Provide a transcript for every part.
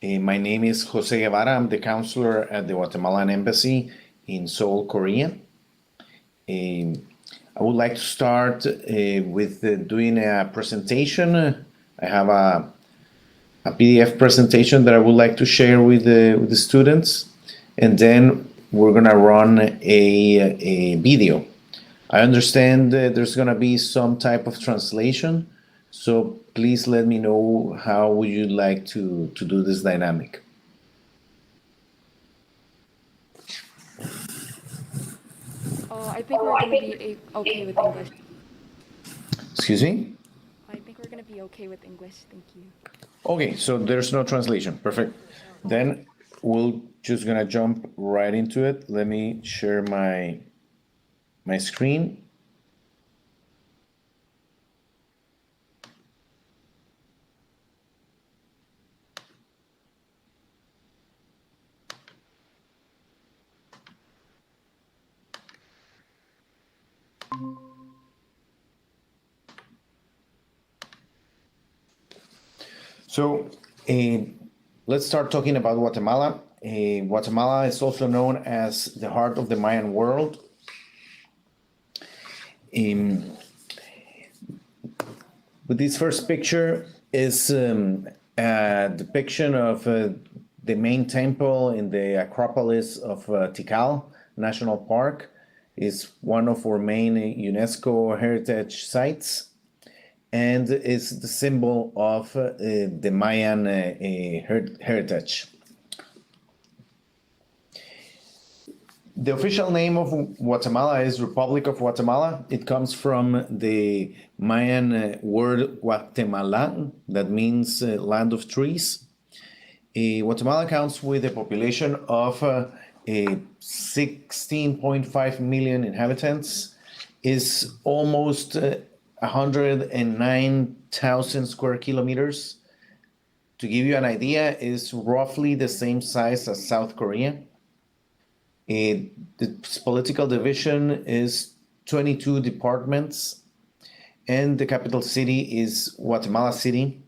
My name is Jose Guevara. I'm the counselor at the Guatemalan Embassy in Seoul, Korea. I would like to start with doing a presentation. I have a PDF presentation that I would like to share with the students, and then we're gonna run a video. I understand that there's gonna be some type of translation, so please let me know how would you like to do this dynamic. I think we're going to be okay with English. Excuse me? I think we're going to be okay with English. Thank you. Okay, so there's no translation. Perfect. Then we're just gonna jump right into it. Let me share my screen. So let's start talking about Guatemala. Guatemala is also known as the heart of the Mayan world. With this first picture is a depiction of the main temple in the Acropolis of Tikal National Park. Is one of our main UNESCO heritage sites, and is the symbol of the Mayan heritage. The official name of Guatemala is Republic of Guatemala. It comes from the Mayan word Guatemala, that means land of trees. Guatemala counts with a population of 16.5 million inhabitants, is almost 109,000 square kilometers. To give you an idea, is roughly the same size as South Korea. The political division is 22 departments, and the capital city is Guatemala City.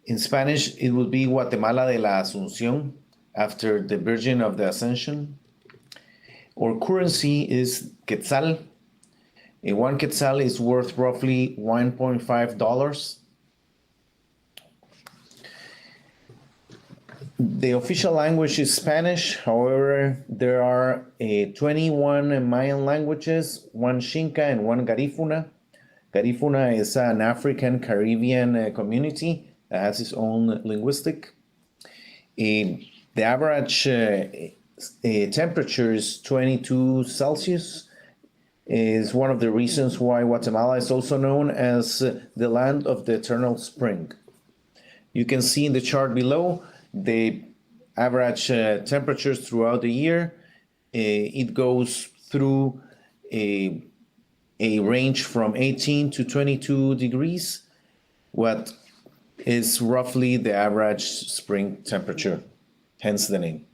In Spanish, it would be Guatemala de la Asunción, after the Virgin of the Ascension. Our currency is quetzal. One quetzal is worth roughly $1.5. The official language is Spanish. However, there are 21 Mayan languages, one Xinca and one Garifuna. Garifuna is an African Caribbean community that has its own linguistic. The average temperature is 22 Celsius. Is one of the reasons why Guatemala is also known as the land of the eternal spring. You can see in the chart below the average temperatures throughout the year. It goes through a range from 18 to 22 degrees, what is roughly the average spring temperature, hence the name.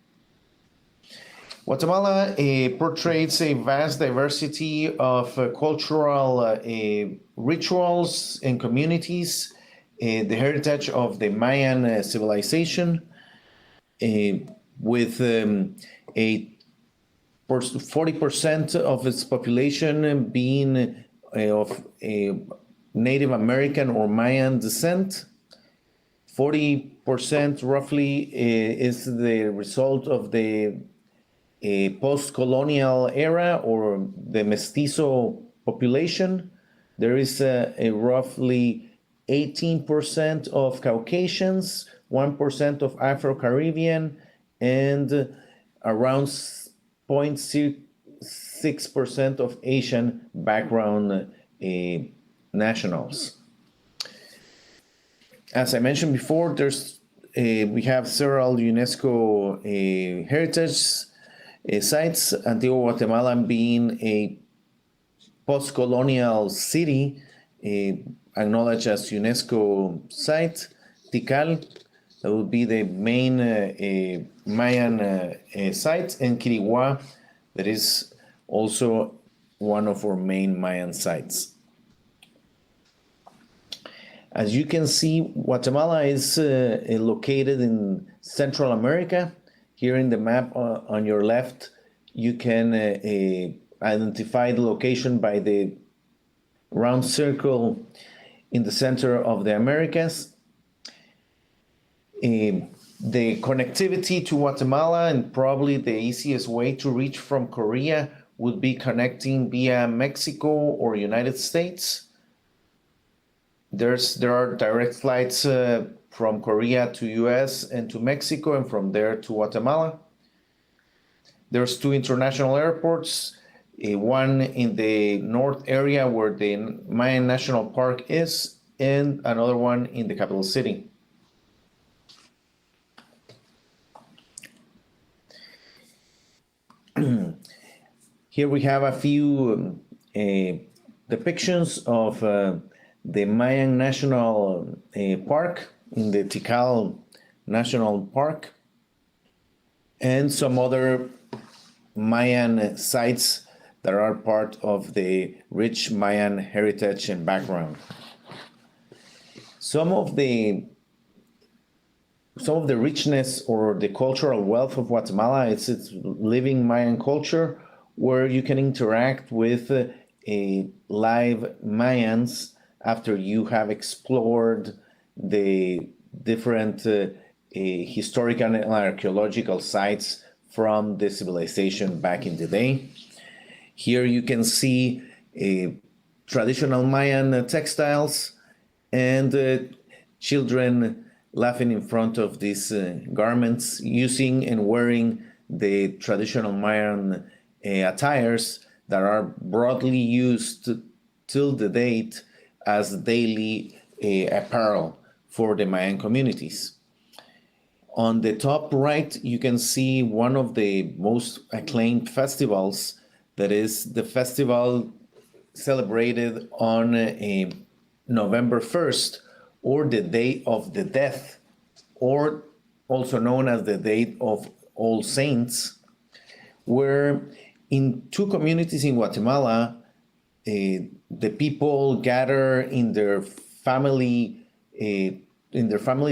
Guatemala portrays a vast diversity of cultural rituals and communities, the heritage of the Mayan civilization, with 40% of its population being of Native American or Mayan descent. 40% roughly is the result of the post-colonial era or the mestizo population. There is a roughly 18% of Caucasians, 1% of Afro-Caribbean, and around 0.6% of Asian background nationals. As I mentioned before, we have several UNESCO heritage sites, Antigua Guatemala being a post-colonial city acknowledged as UNESCO site. Tikal, that would be the main Mayan site, and Quiriguá, that is also one of our main Mayan sites. As you can see, Guatemala is located in Central America. Here in the map on your left, you can identify the location by the round circle in the center of the Americas. The connectivity to Guatemala, and probably the easiest way to reach from Korea, would be connecting via Mexico or United States. There are direct flights from Korea to US and to Mexico, and from there to Guatemala. There's 2 international airports, one in the north area where the Mayan National Park is, and another one in the capital city. Here we have a few depictions of the Mayan National Park in the Tikal National Park, and some other Mayan sites that are part of the rich Mayan heritage and background. Some of the richness or the cultural wealth of Guatemala is its living Mayan culture, where you can interact with live Mayans after you have explored the different historical and archaeological sites from the civilization back in the day. Here you can see traditional Mayan textiles and children laughing in front of these garments, using and wearing the traditional Mayan attires that are broadly used till the date as daily apparel for the Mayan communities. On the top right, you can see one of the most acclaimed festivals, that is the festival celebrated on November 1st, or the Day of the Death, or also known as the Day of All Saints, where in 2 communities in Guatemala, the people gather in their family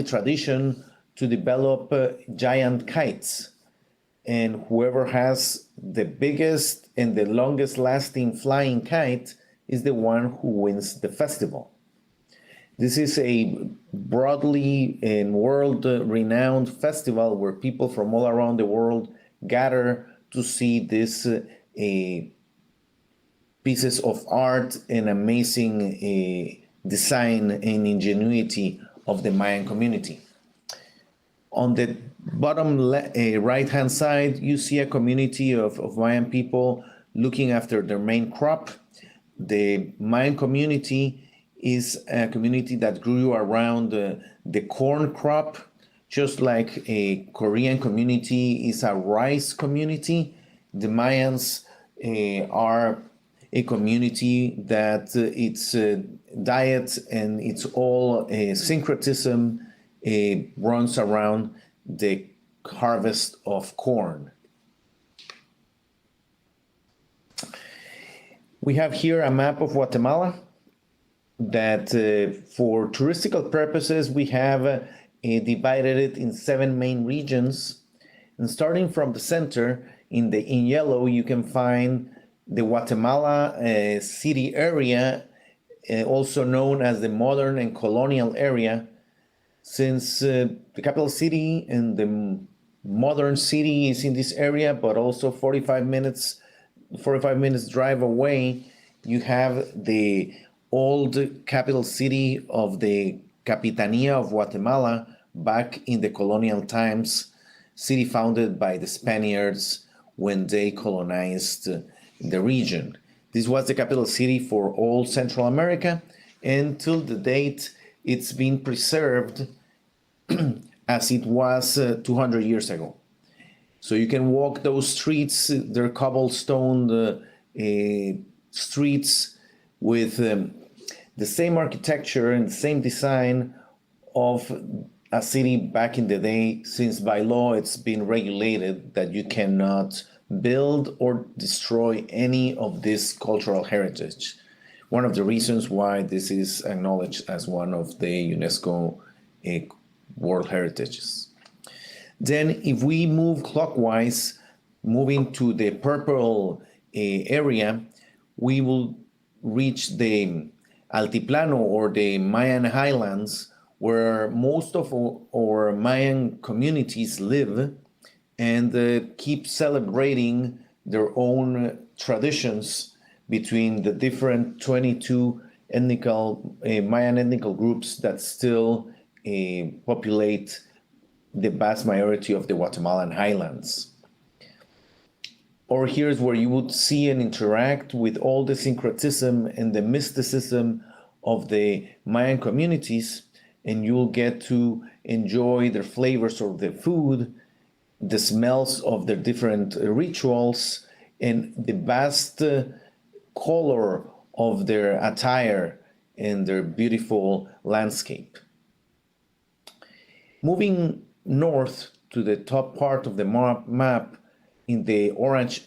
tradition to develop giant kites, and whoever has the biggest and the longest lasting flying kite is the one who wins the festival. This is a broadly and world-renowned festival where people from all around the world gather to see this pieces of art and amazing design and ingenuity of the Mayan community. On the bottom right-hand side, you see a community of Mayan people looking after their main crop. The Mayan community is a community that grew around the corn crop, just like a Korean community is a rice community. The Mayans are a community that its diet and its all syncretism runs around the harvest of corn. We have here a map of Guatemala that for touristical purposes, we have divided it in 7 main regions. And starting from the center, in yellow, you can find the Guatemala city area, also known as the modern and colonial area, since the capital city and the modern city is in this area, but also 45 minutes drive away, you have the old capital city of the Capitania of Guatemala back in the colonial times, city founded by the Spaniards when they colonized the region. This was the capital city for all Central America, and till the date it's been preserved as it was 200 years ago. So you can walk those streets, they're cobblestone streets with the same architecture and the same design of a city back in the day, since by law it's been regulated that you cannot build or destroy any of this cultural heritage. one of the reasons why this is acknowledged as one of the UNESCO World Heritages. Then if we move clockwise, moving to the purple area, we will reach the Altiplano, or the Mayan highlands, where most of our Mayan communities live and keep celebrating their own traditions between the different 22 Mayan ethnical groups that still populate the vast majority of the Guatemalan highlands. Or here's where you would see and interact with all the syncretism and the mysticism of the Mayan communities, and you'll get to enjoy the flavors of the food, the smells of their different rituals, and the vast color of their attire and their beautiful landscape. Moving north to the top part of the map, in the orange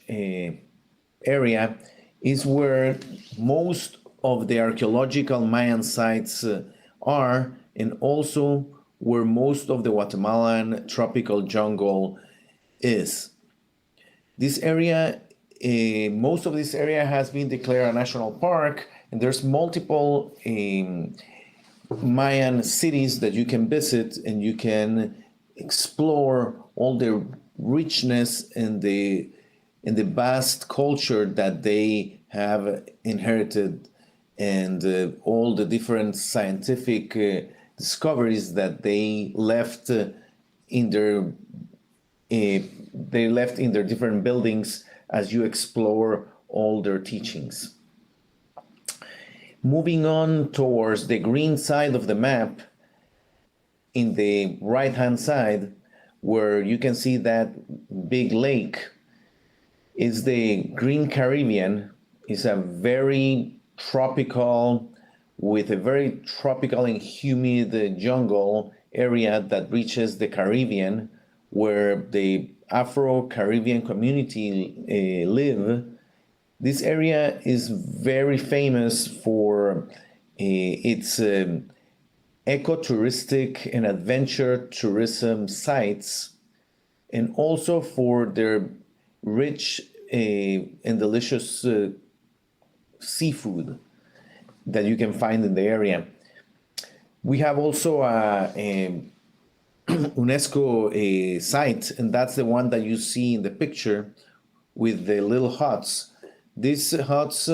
area, is where most of the archaeological Mayan sites are, and also where most of the Guatemalan tropical jungle is. This area, most of this area has been declared a national park, and there's multiple Mayan cities that you can visit, and you can explore all the richness and the vast culture that they have inherited, and all the different scientific discoveries that they left in their different buildings as you explore all their teachings. Moving on towards the green side of the map, in the right-hand side, where you can see that big lake, is the Green Caribbean. It's a very tropical, with a very tropical and humid jungle area that reaches the Caribbean, where the Afro-Caribbean community live. This area is very famous for its ecotouristic and adventure tourism sites, and also for their rich and delicious seafood that you can find in the area. We have also a UNESCO site, and that's the one that you see in the picture with the little huts. These huts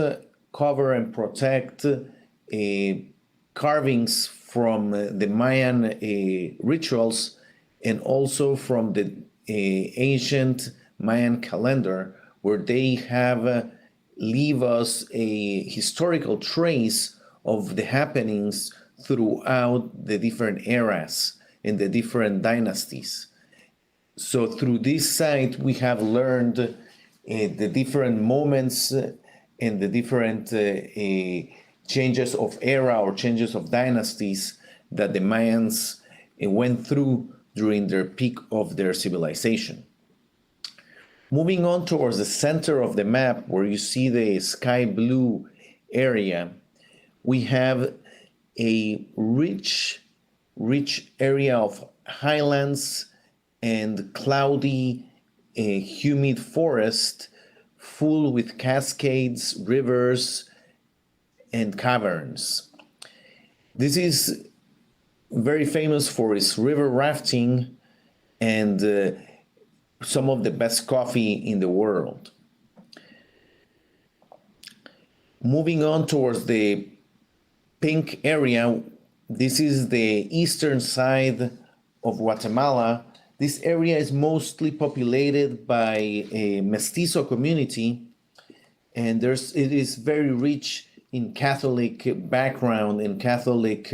cover and protect carvings from the Mayan rituals, and also from the ancient Mayan calendar, where they have leave us a historical trace of the happenings throughout the different eras and the different dynasties. So through this site, we have learned the different moments and the different changes of era or changes of dynasties that the Mayans went through during their peak of their civilization. Moving on towards the center of the map, where you see the sky blue area, we have a rich area of highlands and cloudy, humid forest full with cascades, rivers, and caverns. This is very famous for its river rafting and some of the best coffee in the world. Moving on towards the pink area, this is the eastern side of Guatemala. This area is mostly populated by a mestizo community, and it is very rich in Catholic background and Catholic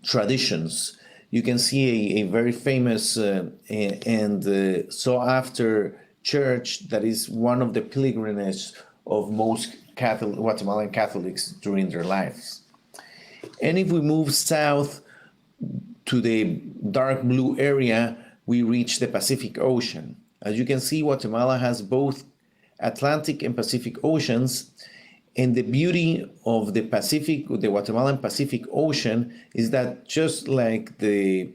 traditions. You can see a very famous and sought after church that is one of the pilgrimages of most Guatemalan Catholics during their lives. And if we move south to the dark blue area, we reach the Pacific Ocean. As you can see, Guatemala has both Atlantic and Pacific Oceans, And the beauty of the Guatemalan Pacific Ocean is that just like the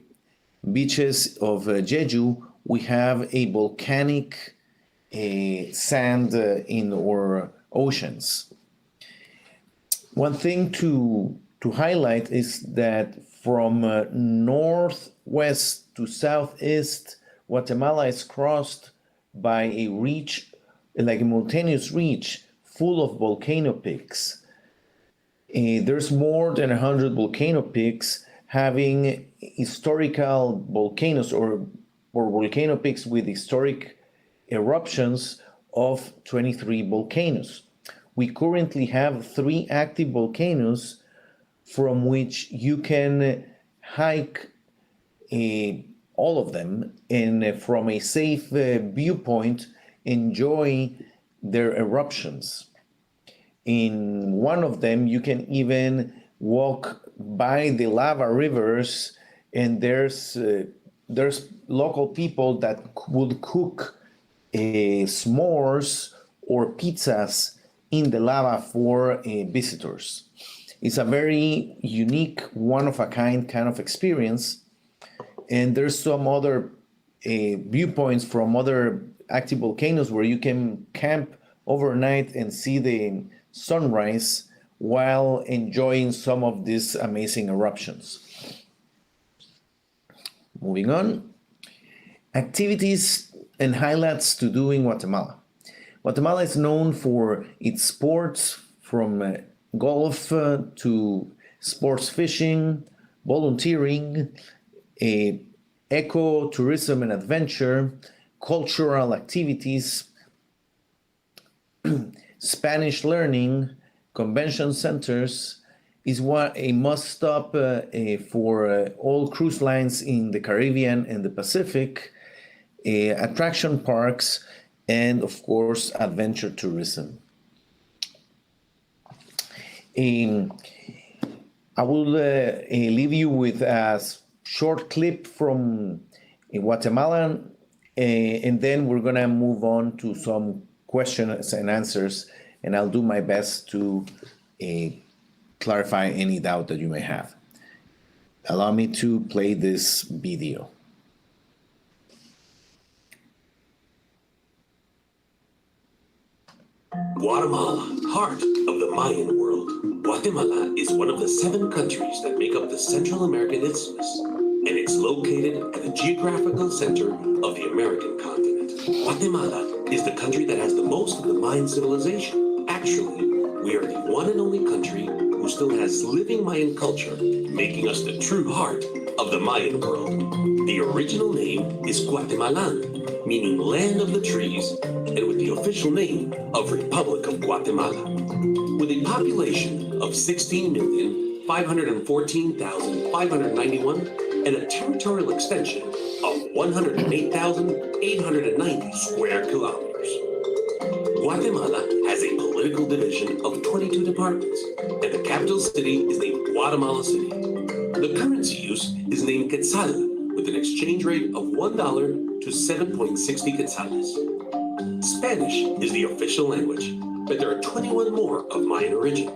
beaches of Jeju, we have a volcanic sand in our oceans. One thing to highlight is that from northwest to southeast, Guatemala is crossed by a ridge, like a mountainous ridge, full of volcano peaks. There's more than 100 volcano peaks having historical volcanoes or volcano peaks with historic eruptions of 23 volcanoes. We currently have 3 active volcanoes from which you can hike all of them and from a safe viewpoint enjoy their eruptions. In one of them, you can even walk by the lava rivers, and there's local people that would cook s'mores or pizzas in the lava for visitors. It's a very unique, one-of-a-kind kind of experience, and there's some other viewpoints from other active volcanoes where you can camp overnight and see the sunrise while enjoying some of these amazing eruptions. Moving on, activities and highlights to do in Guatemala. Guatemala is known for its sports, from golf to sports fishing, volunteering, eco-tourism and adventure, cultural activities, Spanish learning, convention centers, is a must-stop for all cruise lines in the Caribbean and the Pacific, attraction parks, and of course, adventure tourism. I will leave you with a short clip from Guatemala, and then we're gonna move on to some questions and answers, and I'll do my best to clarify any doubt that you may have. Allow me to play this video. Guatemala, heart of the Mayan world. Guatemala is one of the 7 countries that make up the Central American Isthmus, and it's located at the geographical center of the American continent. Guatemala is the country that has the most of the Mayan civilization. Actually, we are the one and only country who still has living Mayan culture, making us the true heart of the Mayan world. The original name is Guatemalan, meaning land of the trees, and with the official name of Republic of Guatemala. With a population of 16,514,591 and a territorial extension of 108,890 square kilometers. Guatemala has a political division of 22 departments, and the capital city is named Guatemala City. The currency use is named quetzal, with an exchange rate of $1 to 7.60 quetzales. Spanish is the official language, but there are 21 more of Mayan origin.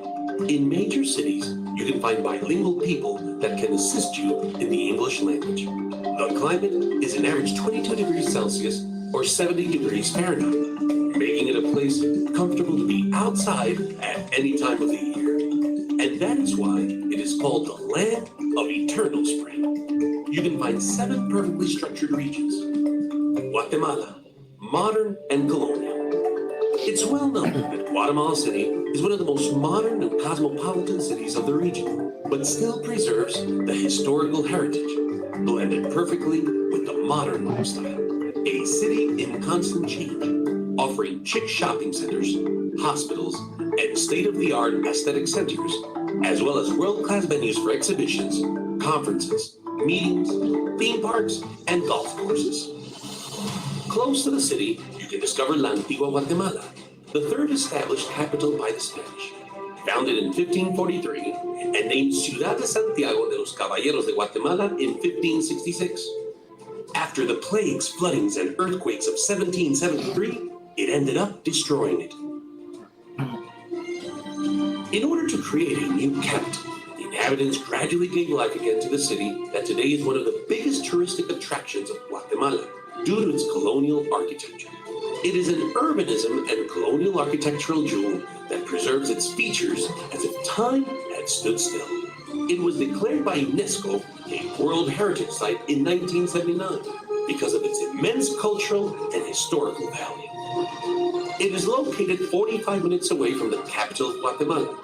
In major cities, you can find bilingual people that can assist you in the English language. The climate is an average 22 degrees Celsius or 70 degrees Fahrenheit, making it a place comfortable to be outside at any time of the year. And that is why it is called the land of eternal spring. You can find 7 perfectly structured regions. Guatemala, modern and colonial. It's well known that Guatemala City is one of the most modern and cosmopolitan cities of the region, but still preserves the historical heritage, blended perfectly with the modern lifestyle. A city in constant change, offering chic shopping centers, hospitals, and state-of-the-art aesthetic centers, as well as world-class venues for exhibitions, conferences, meetings, theme parks, and golf courses. Close to the city, you can discover Lantigua Guatemala, the 3rd established capital by the Spanish. Founded in 1543 and named Ciudad de Santiago de los Caballeros de Guatemala in 1566. After the plagues, floodings, and earthquakes of 1773, it ended up destroying it. In order to create a new capital, the inhabitants gradually gave life again to the city that today is one of the biggest touristic attractions of Guatemala due to its colonial architecture. It is an urbanism and colonial architectural jewel that preserves its features as if time had stood still. It was declared by UNESCO a World Heritage Site in 1979 because of its immense cultural and historical value. It is located 45 minutes away from the capital of Guatemala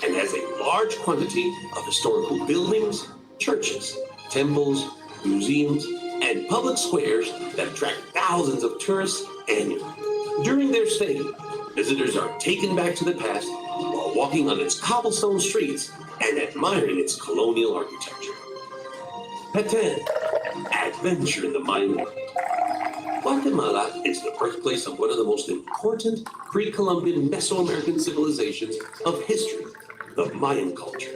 and has a large quantity of historical buildings, churches, temples, museums, and public squares that attract thousands of tourists annually. During their stay, visitors are taken back to the past while walking on its cobblestone streets and admiring its colonial architecture. Petan, adventure in the Mayan world. Guatemala is the birthplace of one of the most important pre-Columbian Mesoamerican civilizations of history, the Mayan culture.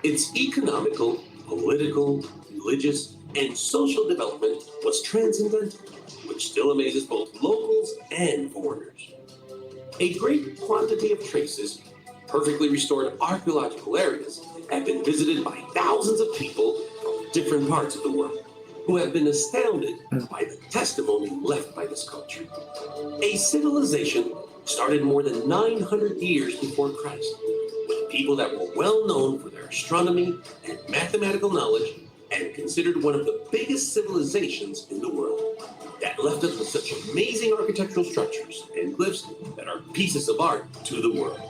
Its economical, political, religious, and social development was transcendental, which still amazes both locals and foreigners. A great quantity of traces, perfectly restored archaeological areas, have been visited by thousands of people from different parts of the world who have been astounded by the testimony left by this culture. A civilization started more than 900 years before Christ, with people that were well known for their astronomy and mathematical knowledge and considered one of the biggest civilizations in the world, that left us with such amazing architectural structures and glyphs that are pieces of art to the world.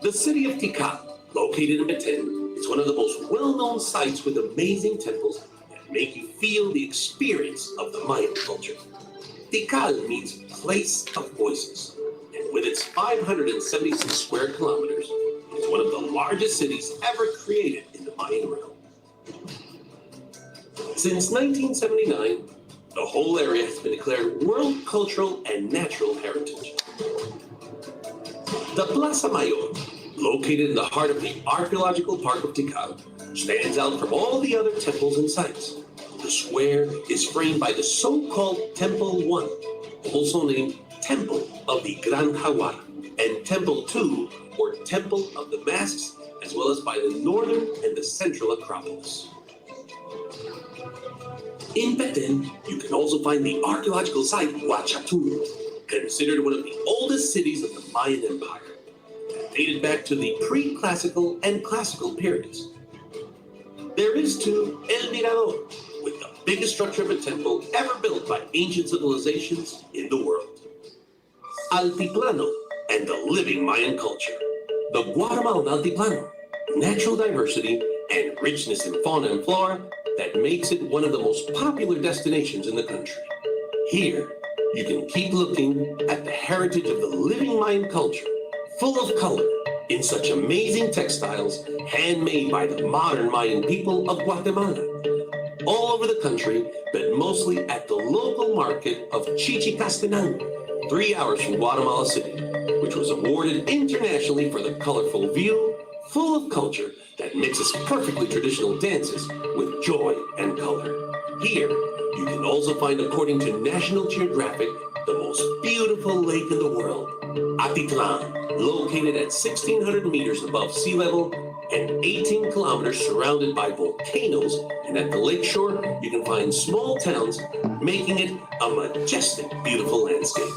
The city of Tikal, located in Petén, is one of the most well-known sites with amazing temples that make you feel the experience of the Mayan culture. Tikal means place of voices, and with its 576 square kilometers, it's one of the largest cities ever created in the Mayan realm. Since 1979, the whole area has been declared World Cultural and Natural Heritage. The Plaza Mayor, located in the heart of the archaeological park of Tikal, stands out from all the other temples and sites. The square is framed by the so-called Temple 1, also named Temple of the Gran Jaguar, and Temple 2, or Temple of the Masks, as well as by the northern and the central Acropolis. In Petén, you can also find the archaeological site Huachatún, considered one of the oldest cities of the Mayan Empire, that dated back to the pre-classical and classical periods. There is too El Mirador, with the biggest structure of a temple ever built by ancient civilizations in the world. Altiplano and the living Mayan culture. The Guatemalan Altiplano, natural diversity and richness in fauna and flora that makes it one of the most popular destinations in the country. Here, you can keep looking at the heritage of the living Mayan culture, full of color, in such amazing textiles handmade by the modern Mayan people of Guatemala. All over the country, but mostly at the local market of Chichicastenango, 3 hours from Guatemala City, which was awarded internationally for the colorful view, full of culture that mixes perfectly traditional dances with joy and color. Here, you can also find, according to National Geographic, the most beautiful lake in the world, Atitlán, located at 1,600 meters above sea level and 18 kilometers surrounded by volcanoes, and at the lakeshore, you can find small towns, making it a majestic, beautiful landscape.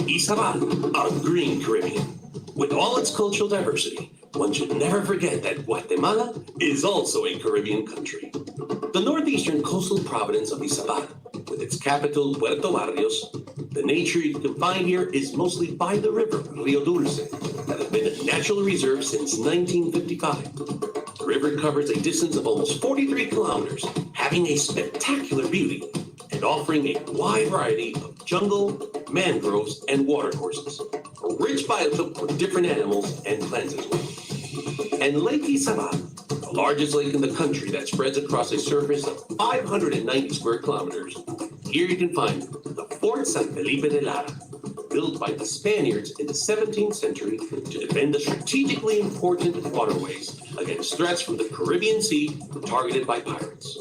Izabal, a green Caribbean. With all its cultural diversity, one should never forget that Guatemala is also a Caribbean country. The northeastern coastal province of Izabal, with its capital Puerto Barrios, the nature you can find here is mostly by the river Rio Dulce, that has been a natural reserve since 1955. The river covers a distance of almost 43 kilometers, having a spectacular beauty and offering a wide variety of jungle, mangroves, and watercourses, a rich biotope for different animals and plants as well. And Lake Izabal, the largest lake in the country that spreads across a surface of 590 square kilometers. Here you can find the Fort San Felipe de Lara, built by the Spaniards in the 17th century to defend the strategically important waterways against threats from the Caribbean Sea targeted by pirates.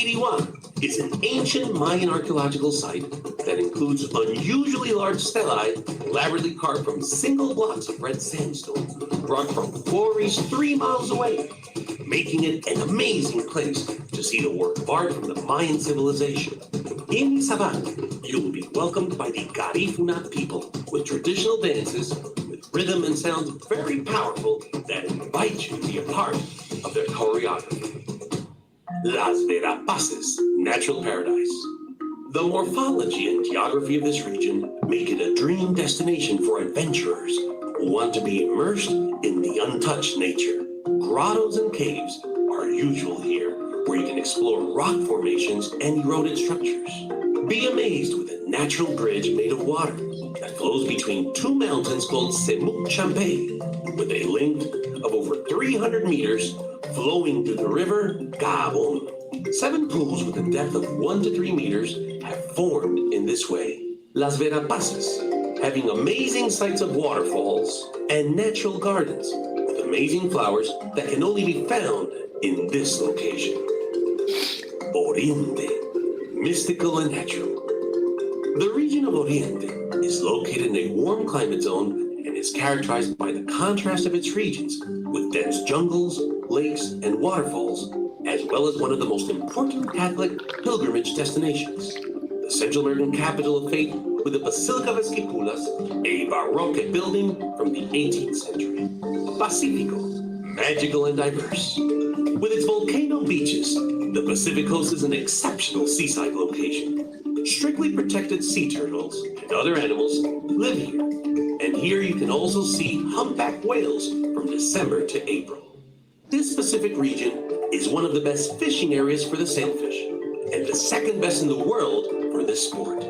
Piriwan is an ancient Mayan archaeological site that includes unusually large stelae elaborately carved from single blocks of red sandstone brought from quarries 3 miles away, making it an amazing place to see the work of art from the Mayan civilization. In Sabat, you will be welcomed by the Garifuna people with traditional dances, with rhythm and sounds very powerful that invite you to be a part of their choreography. Las Verapaces, Natural Paradise. The morphology and geography of this region make it a dream destination for adventurers who want to be immersed in the untouched nature. Grottos and caves are usual here, where you can explore rock formations and eroded structures. Be amazed with a natural bridge made of water that flows between 2 mountains called Semuk Champe, with a length of over 300 meters flowing through the river Gabon. 7 pools with a depth of 1 to 3 meters have formed in this way. Las Verapaces, having amazing sights of waterfalls and natural gardens with amazing flowers that can only be found in this location. Oriente, mystical and natural. The region of Oriente is located in a warm climate zone and is characterized by the contrast of its regions with dense jungles, lakes, and waterfalls, as well as one of the most important Catholic pilgrimage destinations. The Central American capital of faith with the Basilica of Esquipulas, a Baroque building from the 18th century. Pacifico, magical and diverse. With its volcano beaches, the Pacific coast is an exceptional seaside location. Strictly protected sea turtles and other animals live here. And here you can also see humpback whales from December to April. This Pacific region is one of the best fishing areas for the sailfish, and the second best in the world for this sport.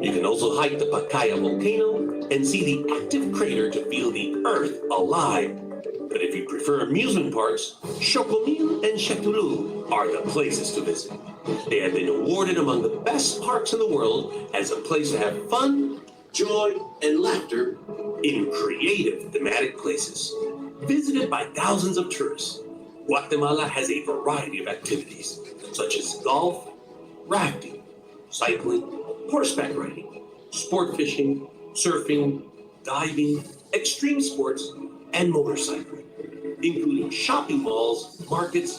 You can also hike the Pacaya volcano and see the active crater to feel the earth alive. But if you prefer amusement parks, Chocomil and Chatulou are the places to visit. They have been awarded among the best parks in the world as a place to have fun, joy, and laughter in creative thematic places. Visited by thousands of tourists, Guatemala has a variety of activities, such as golf, rafting, cycling, horseback riding, sport fishing, surfing, diving, extreme sports, and motorcycling, including shopping malls, markets,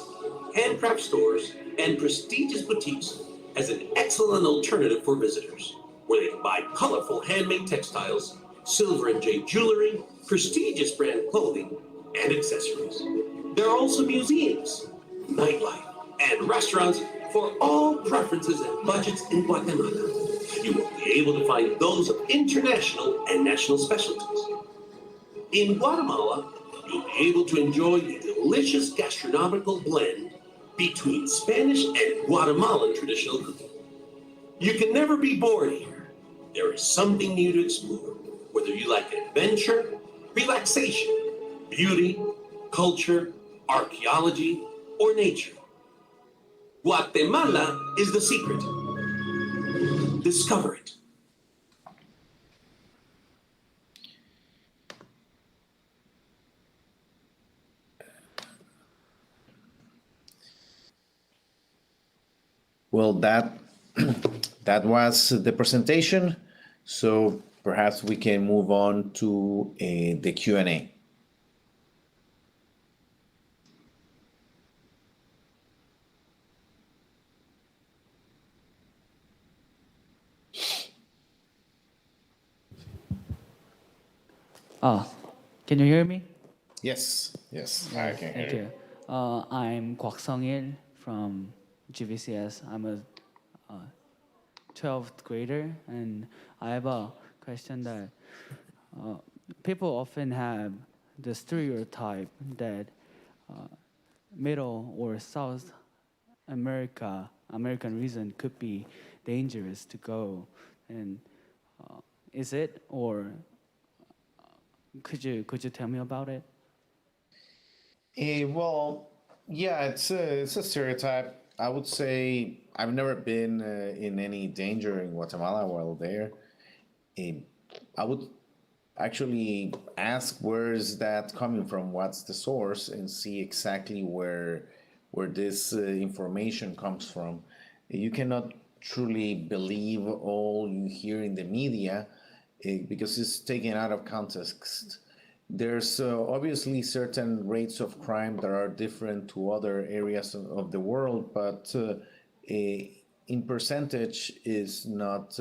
handcraft stores, and prestigious boutiques as an excellent alternative for visitors, where they can buy colorful handmade textiles, silver and jade jewelry, prestigious brand clothing, and accessories. There are also museums, nightlife, and restaurants for all preferences and budgets in Guatemala. You will be able to find those of international and national specialties. In Guatemala, you'll be able to enjoy the delicious gastronomical blend between Spanish and Guatemalan traditional cooking. You can never be bored here. There is something new to explore, whether you like adventure, relaxation, beauty, culture, archaeology, or nature. Guatemala is the secret. Discover it. Well, that was the presentation. So perhaps we can move on to the Q&A. Can you hear me? Yes, I can hear Thank you. you. I'm Kwak Sung-il from Gvcs. I'm a 12th grader, and I have a question that people often have the stereotype that Middle or South American region could be dangerous to go, and is it, or could you tell me about it? Well, yeah, it's a stereotype. I would say I've never been in any danger in Guatemala while there. I would actually ask where is that coming from, what's the source, and see exactly where this information comes from. You cannot truly believe all you hear in the media because it's taken out of context. There's obviously certain rates of crime that are different to other areas of the world, but in percentage is not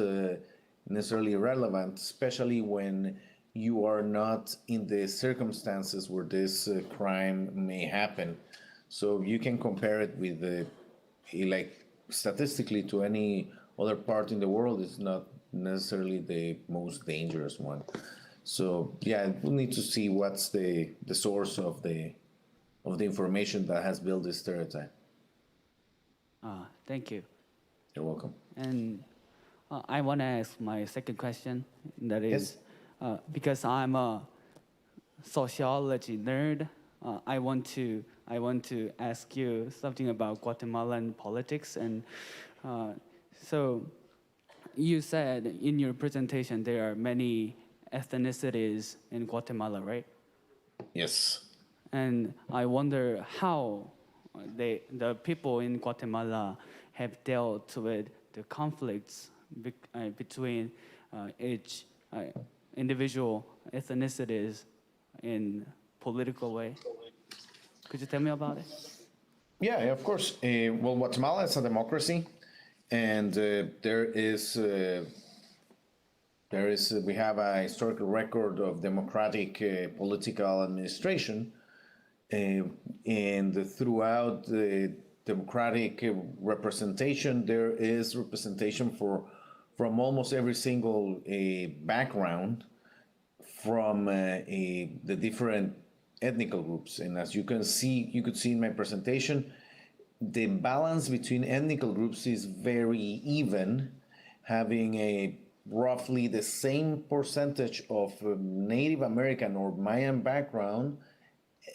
necessarily relevant, especially when you are not in the circumstances where this crime may happen. So you can compare it with like statistically to any other part in the world. It's not necessarily the most dangerous one. So yeah, we need to see what's the source of the information that has built this stereotype. Thank you. You're welcome. And I want to ask my second question. That is, Yes. because I'm a sociology nerd, I want to ask you something about Guatemalan politics. And so you said in your presentation there are many ethnicities in Guatemala, right? Yes. And I wonder how the people in Guatemala have dealt with the conflicts between each individual ethnicities in political way. Could you tell me about it? Yeah, of course. Well, Guatemala is a democracy, and we have a historical record of democratic political administration, and throughout the democratic representation, there is representation from almost every single background from the different ethnical groups. And as you could see in my presentation, the balance between ethnical groups is very even, having a roughly the same percentage of Native American or Mayan background,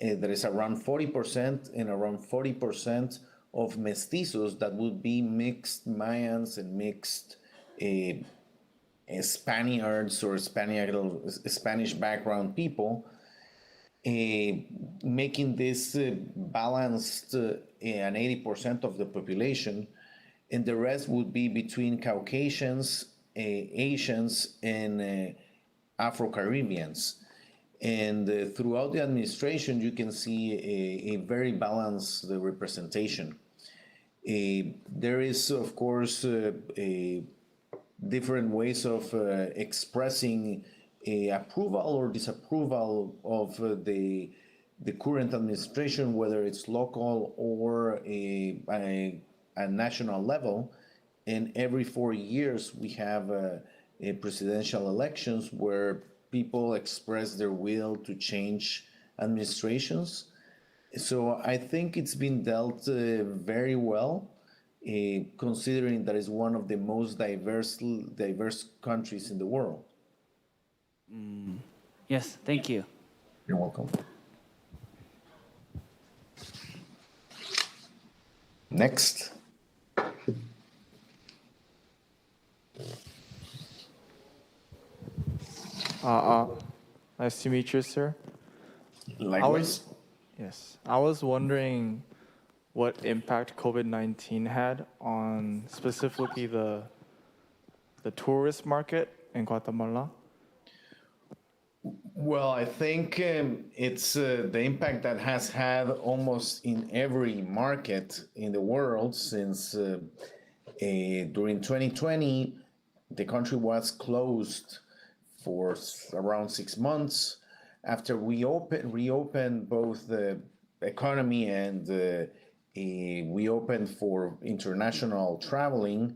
that is around 40%, and around 40% of mestizos, that would be mixed Mayans and mixed Spaniards or Spanish background people, making this balanced an 80% of the population, and the rest would be between Caucasians, Asians, and Afro-Caribbeans. And throughout the administration, you can see a very balanced representation. There is, of course, different ways of expressing approval or disapproval of the current administration, whether it's local or a national level. And every 4 years, we have presidential elections where people express their will to change administrations. So I think it's been dealt very well, considering that it's one of the most diverse countries in the world. Yes, thank you. You're welcome. Next. Nice to meet you, sir. Likewise. I was wondering what impact COVID-19 had on specifically the tourist market in Guatemala. Well, I think it's the impact that has had almost in every market in the world since during 2020, the country was closed for around 6 months. After we reopened both the economy and we opened for international traveling,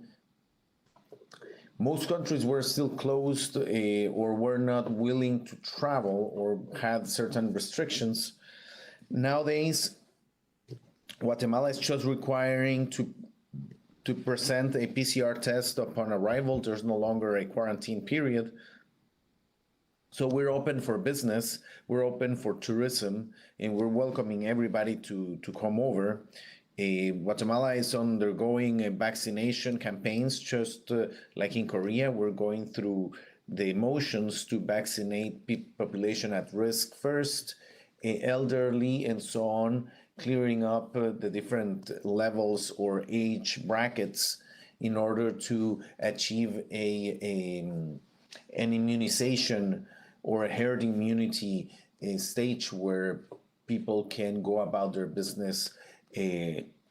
most countries were still closed or were not willing to travel or had certain restrictions. Nowadays, Guatemala is just requiring to present a PCR test upon arrival. There's no longer a quarantine period. So we're open for business, we're open for tourism, and we're welcoming everybody to come over. Guatemala is undergoing vaccination campaigns, just like in Korea. We're going through the motions to vaccinate population at risk first, elderly, and so on, clearing up the different levels or age brackets in order to achieve an immunization or a herd immunity stage where people can go about their business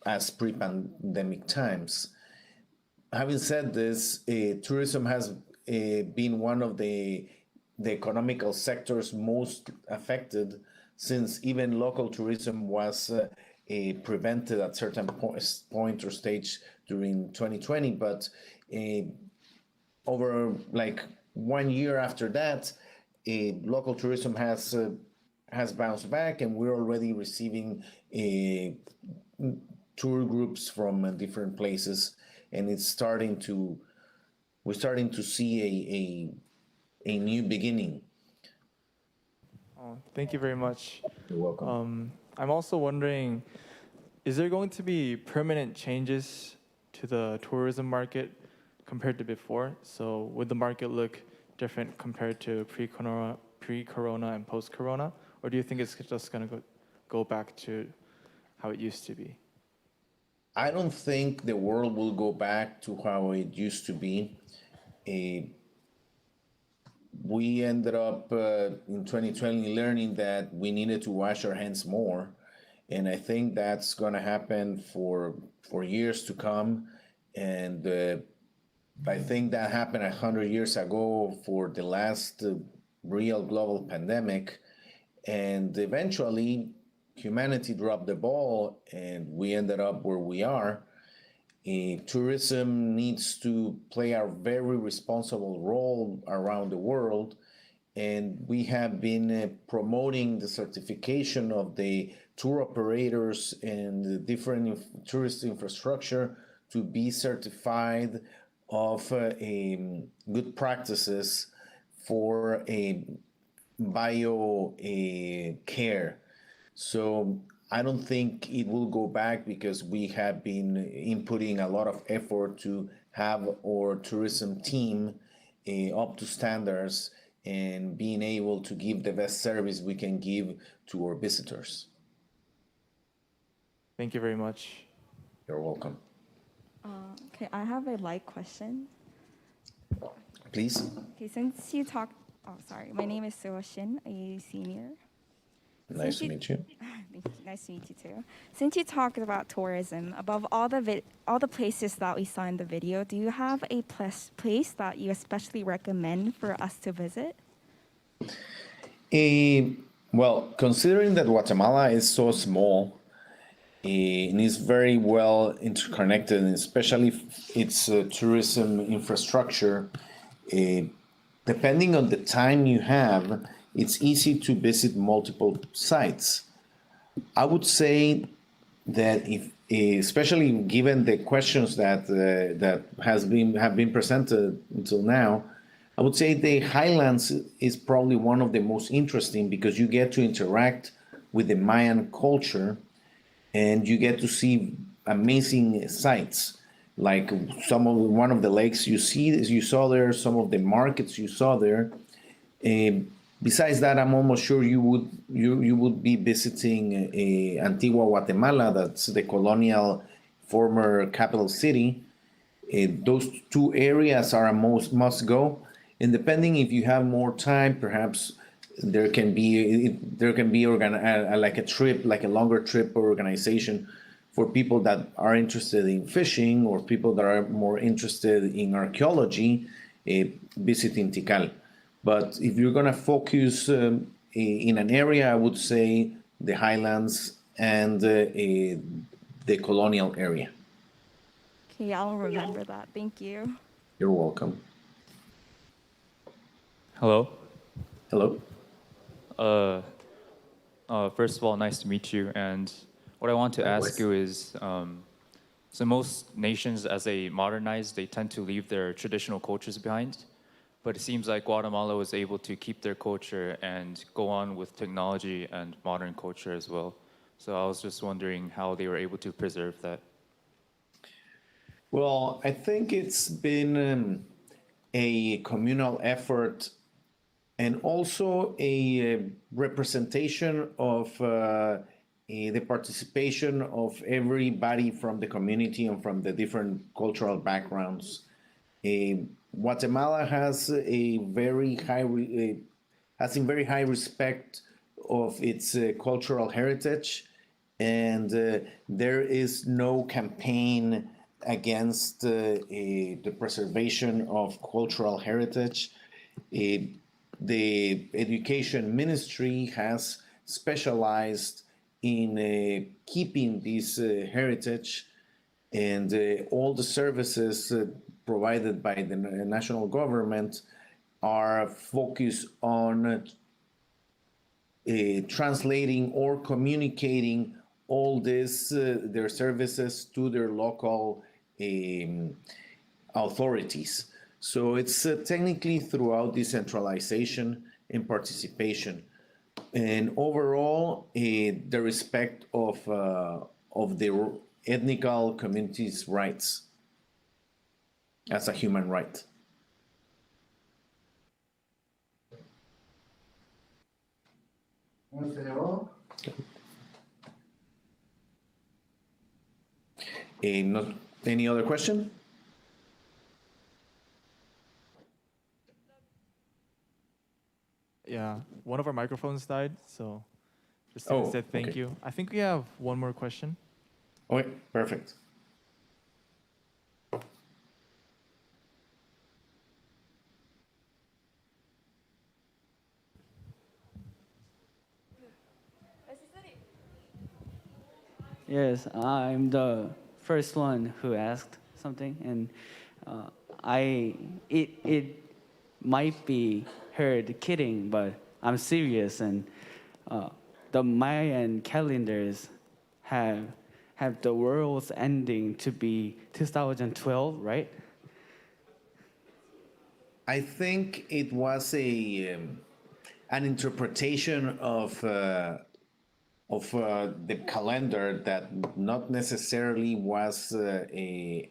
as pre-pandemic times. Having said this, tourism has been one of the economical sectors most affected, since even local tourism was prevented at certain point or stage during 2020. But over like 1 year after that, local tourism has bounced back, and we're already receiving tour groups from different places, and we're starting to see a new beginning. Oh, thank you very much. You're welcome. I'm also wondering, is there going to be permanent changes to the tourism market compared to before? So would the market look different compared to pre-corona and post-corona? Or do you think it's just going to go back to how it used to be? I don't think the world will go back to how it used to be. We ended up in 2020 learning that we needed to wash our hands more. And I think that's going to happen for years to come. And I think that happened 100 years ago for the last real global pandemic. And eventually, humanity dropped the ball, and we ended up where we are. Tourism needs to play a very responsible role around the world, and we have been promoting the certification of the tour operators and the different tourist infrastructure to be certified of good practices for bio care. So I don't think it will go back, because we have been inputting a lot of effort to have our tourism team up to standards and being able to give the best service we can give to our visitors. Thank you very much. You're welcome. Okay, I have a like question. Please. Okay, since you talked, sorry, my name is Seo Shin, a senior. Nice to meet you. Thank you. Nice to meet you too. Since you talked about tourism, above all the places that we saw in the video, do you have a place that you especially recommend for us to visit? Well, considering that Guatemala is so small and is very well interconnected, and especially its tourism infrastructure, depending on the time you have, it's easy to visit multiple sites. I would say that if, especially given the questions that have been presented until now, I would say the Highlands is probably one of the most interesting, because you get to interact with the Mayan culture, and you get to see amazing sites, like one of the lakes you saw there, some of the markets you saw there. Besides that, I'm almost sure you would be visiting Antigua Guatemala. That's the colonial former capital city. Those two areas are a must go. And depending if you have more time, perhaps there can be like a trip, like a longer trip organization for people that are interested in fishing, or people that are more interested in archaeology, visiting Tikal. But if you're going to focus in an area, I would say the Highlands and the colonial area. Okay, I'll remember that. Thank you. You're welcome. Hello. Hello. First of all, nice to meet you. And what I want to ask you is, so most nations, as they modernize, they tend to leave their traditional cultures behind. But it seems like Guatemala was able to keep their culture and go on with technology and modern culture as well. So I was just wondering how they were able to preserve that. Well, I think it's been a communal effort, and also a representation of the participation of everybody from the community and from the different cultural backgrounds. Guatemala has a very has in very high respect of its cultural heritage, and there is no campaign against the preservation of cultural heritage. The education ministry has specialized in keeping this heritage, and all the services provided by the national government are focused on translating or communicating all this their services to their local authorities. So it's technically throughout decentralization and participation, and overall the respect of the ethnical community's rights as a human right. Not any other question? Yeah, one of our microphones died, so the Oh, student said thank okay. you. I think we have one more question. Okay, perfect. Yes, I'm the first one who asked something, and it might be heard kidding, but I'm serious. And the Mayan calendars have the world's ending to be 2012, right? I think it was an interpretation of the calendar that not necessarily was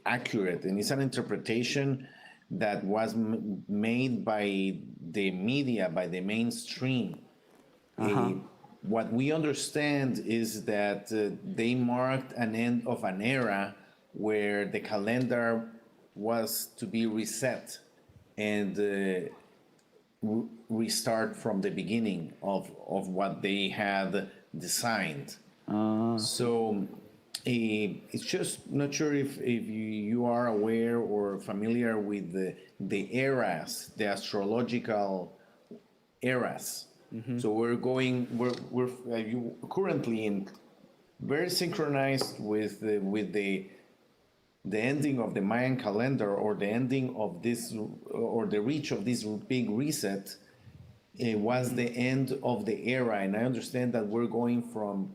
accurate, and it's an interpretation that was made by the media, by the mainstream. What we understand is that they marked an end of an era where the calendar was to be reset and restart from the beginning of what they had designed. So it's just not sure if you are aware or familiar with the eras, the astrological eras. So we're currently in very synchronized with the ending of the Mayan calendar, or the ending of this, or the reach of this big reset. It was the end of the era, and I understand that we're going from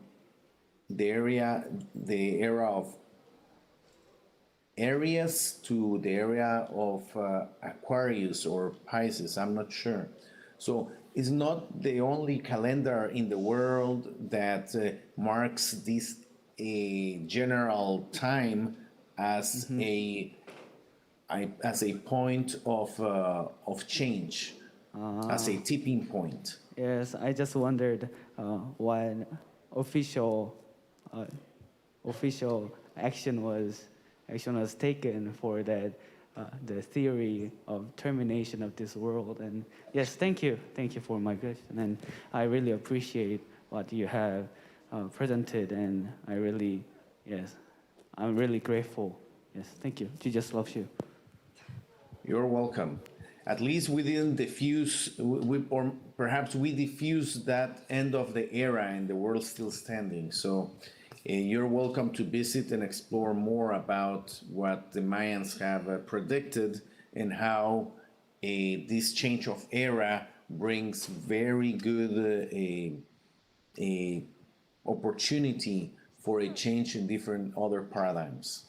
the era of Aries to the era of Aquarius or Pisces. I'm not sure. So it's not the only calendar in the world that marks this general time as a point of change, as a tipping point. Yes, I just wondered what official action was taken for that, the theory of termination of this world. And yes, thank you for my question, and I really appreciate what you have presented, and I'm really grateful. Yes, thank you. Jesus loves you. You're welcome. At least we didn't diffuse, or perhaps we diffused that end of the era, and the world's still standing. So you're welcome to visit and explore more about what the Mayans have predicted, and how this change of era brings very good opportunity for a change in different other paradigms.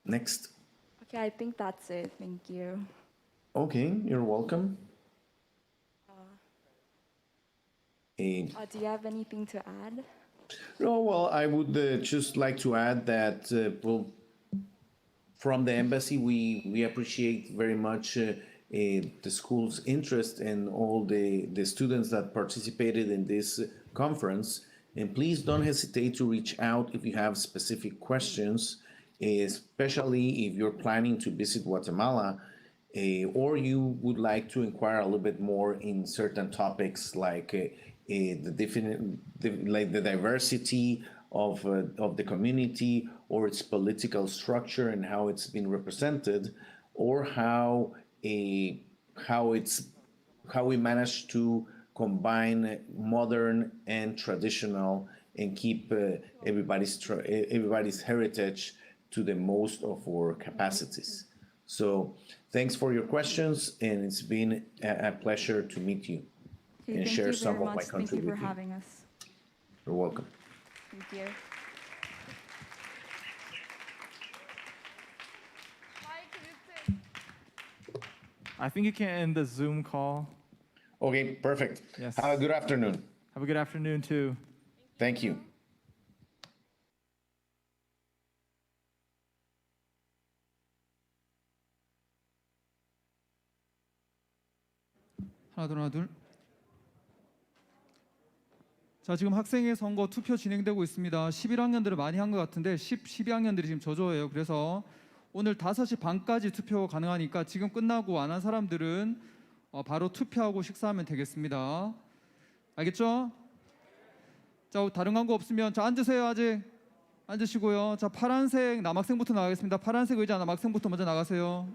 Next. Okay, I think that's it. Thank you. Okay, you're welcome. Do you have anything to add? No, well, I would just like to add that from the embassy, we appreciate very much the school's interest and all the students that participated in this conference. And please don't hesitate to reach out if you have specific questions, especially if you're planning to visit Guatemala, or you would like to inquire a little bit more in certain topics like the diversity of the community, or its political structure and how it's been represented, or how we manage to combine modern and traditional and keep everybody's heritage to the most of our capacities. So thanks for your questions, and it's been a pleasure to meet you Okay, and thank share you some very of my much. country Thank you with for you. having us. You're welcome. Thank you. I think you can end the Zoom call. Okay, perfect. Yes. Have a good afternoon. Have a good afternoon too. Thank you. 하나 둘 하나 둘. 자, 지금 학생회 선거 투표 진행되고 있습니다. 11학년들은 많이 한 것 같은데 12학년들이 지금 저조해요. 그래서 오늘 5시 반까지 투표 가능하니까 지금 끝나고 안 한 사람들은 바로 투표하고 식사하면 되겠습니다. 알겠죠? 자, 다른 광고 없으면 자, 앉으세요. 아직 앉으시고요. 자, 파란색 남학생부터 나가겠습니다. 파란색 의자 남학생부터 먼저 나가세요.